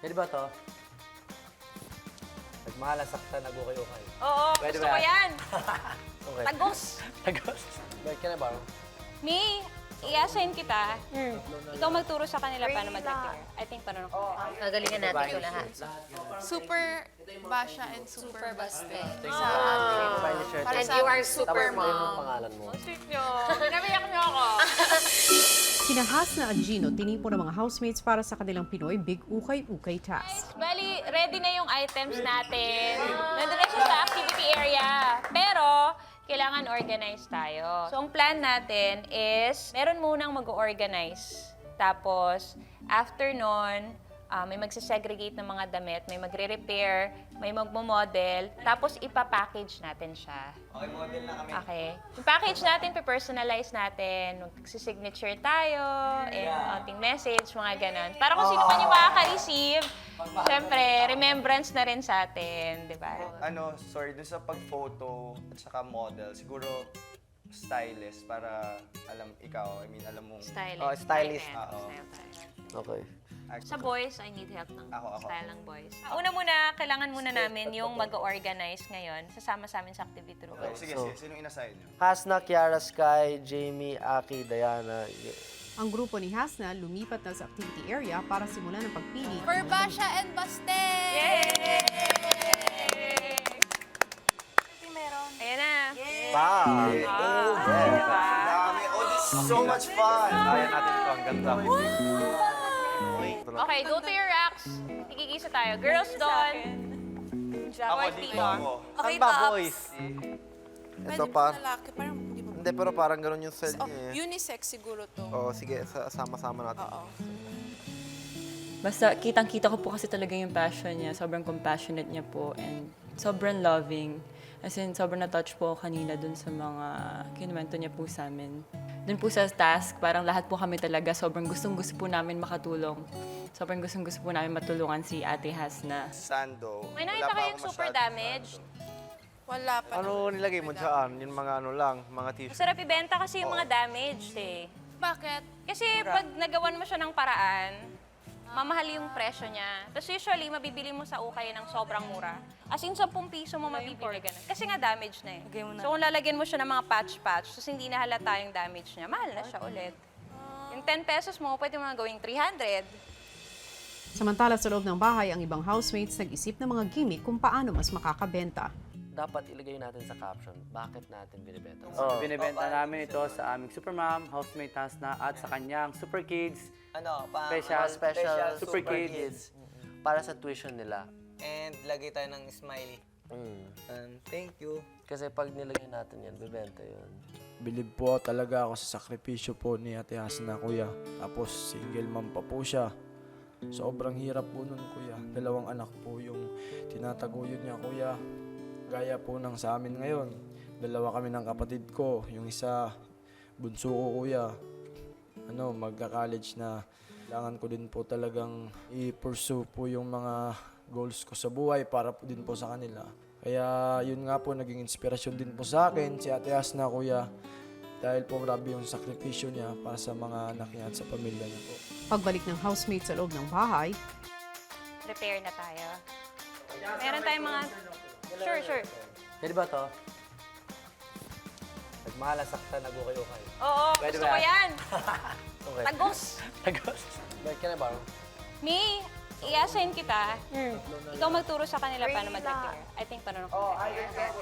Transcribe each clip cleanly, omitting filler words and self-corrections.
Pwede ba to? Nagmahalan sakta, nag-ukay-ukay. Oo, Pwede gusto ba ko yan. Okay. Tagos. Tagos. Wait, can I borrow? Me, i-assign kita. Ikaw magturo sa kanila paano mag-prepare. I think paano. Gagalingan natin ito lahat. Super Basha and super Baste. sa atin. Para And sa you are ating super Tapos mo yung mom. pangalan mo. Sweet nyo. Pinabiyak nyo ako. Sina Hasna at Gino tinipo ng mga housemates para sa kanilang Pinoy Big Ukay-Ukay task. Bali, ready na yung items natin. Nandun na siya sa activity area. Pero, kailangan organize tayo. So, ang plan natin is, meron munang mag-organize. Tapos, after nun, may magsasegregate ng mga damit, may magre-repair, may magmo-model, tapos ipapackage natin siya. Okay, model na kami. Okay. Yung package natin, pe-personalize natin, magsi-signature tayo, and ating message, mga ganon. Para kung sino man yung makaka-receive, syempre, remembrance na rin sa atin, di ba? Sorry, dun sa pag-photo at saka model, siguro stylist para alam alam mong... Stylist. Oh, stylist. Oo. Okay. Sa boys, I need help ng Ako. style ng boys. Una muna, kailangan muna namin yung mag-organize ngayon. Sasama sa amin sa activity room. Okay, sige. Sinong inassign nyo? Hasna, Kiara, Sky, Jamie, Aki, Diana. Ang grupo ni Hasna lumipat na sa activity area para simulan ang pagpili. Super Basha and Baste! Yay! Ayan na. Pa! Diba? Dami! Oh, this is so much fun! Kaya natin ito. Ang ganda. Okay, go to your racks. Ikikisa tayo. Girls doon. Ako, Boys dito dito. ako. Okay, ba, tops. boys? Pwede Ito ba pa. lalaki? Parang hindi ba? Hindi, pero parang ganun yung style Oh, niya eh. unisex siguro to. Oo, sige, sama-sama natin. Oo. Basta kitang-kita ko po kasi talaga yung passion niya. Sobrang compassionate niya po and sobrang loving. As in, sobrang na-touch po ako kanina dun sa mga kinuwento niya po sa amin. Dun po sa task, parang lahat po kami talaga sobrang gustong-gusto po namin makatulong. Sobrang gustong-gusto po namin matulungan si Ate Hasna. Sando. May Wala nakita pa kayong ako super masyadong damaged? sando. Wala pa. Ano nilagay mo dyan? Yung mga ano lang, mga t-shirt. Masarap ibenta kasi yung mga damaged eh. Bakit? Kasi pag nagawan mo siya ng paraan, mamahal yung presyo niya. Tapos usually, mabibili mo sa ukay ng sobrang mura. As in, 10 piso mo mabibili ganun. Kasi nga damage na eh. So kung lalagyan mo siya ng mga patch-patch, tapos hindi na halata yung damage niya, mahal na siya ulit. Yung 10 pesos mo, pwede mo na gawing 300. Samantala sa loob ng bahay, ang ibang housemates nag-isip ng mga gimmick kung paano mas makakabenta. Dapat ilagay natin sa caption, bakit natin binibenta? Binibenta namin ito sa aming Supermom, housemate Hasna, at sa kanyang Super Kids. Special Super Kids. Para sa tuition nila. And lagay tayo ng smiley. Thank you. Kasi pag nilagay natin yan, bibenta yun. Bilib po talaga ako sa sakripisyo po ni Ate Hasna, kuya. Tapos single mom pa po siya. Sobrang hirap po nun, kuya. 2 anak po yung tinataguyod niya, kuya. Gaya po ng sa amin ngayon. 2 kami ng kapatid ko. Yung isa, bunso ko, kuya. Magka-college na. Kailangan ko din po talagang i-pursue po yung mga goals ko sa buhay para po din po sa kanila. Kaya yun nga po, naging inspirasyon din po sa akin, si Ate Hasna, kuya. Dahil po grabe yung sakripisyo niya para sa mga anak niya at sa pamilya niya po. Pagbalik ng housemates sa loob ng bahay, Prepare na tayo. Meron tayong mga... Sure. Pwede ba to? Nagmahalan sakta, nag-ukay-ukay. Oo, Pwede gusto ba ko yan. Okay. Tagos. Tagos. Wait, can I borrow? Me, i-assign kita. Ikaw magturo sa kanila paano mag-prepare. I think paano mag-prepare.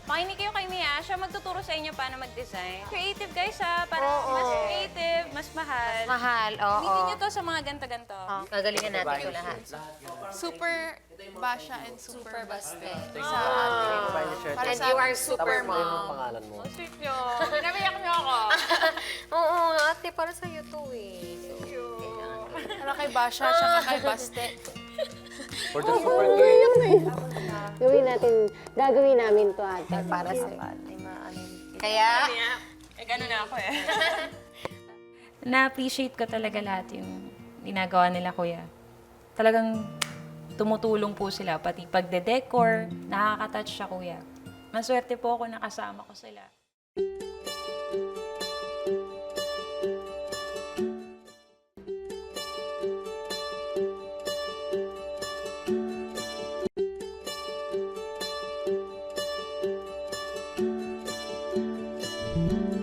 Makinig kayo kay Mia. Siya magtuturo sa inyo paano mag-design. Creative guys ha. Para mas creative, mas mahal. Mahal, oo. Hindi nyo to sa mga ganto-ganto. Gagalingan natin ito lahat. Super Basha and super Baste. Sa atin. Para And sa you are ating super Yung mom. pangalan mo. Sweet nyo. Pinabiyak nyo ako. Oo, ate, para sa'yo to eh. Para kay Basha, tsaka kay Baste. For the super kids. Gagawin namin to ate, para sa'yo. Kaya, Gano'n na ako eh. Na-appreciate ko talaga lahat yung ginagawa nila, kuya. Talagang tumutulong po sila, pati pagde-decor, nakaka-touch siya, kuya. Maswerte po ako nakasama ko sila. News.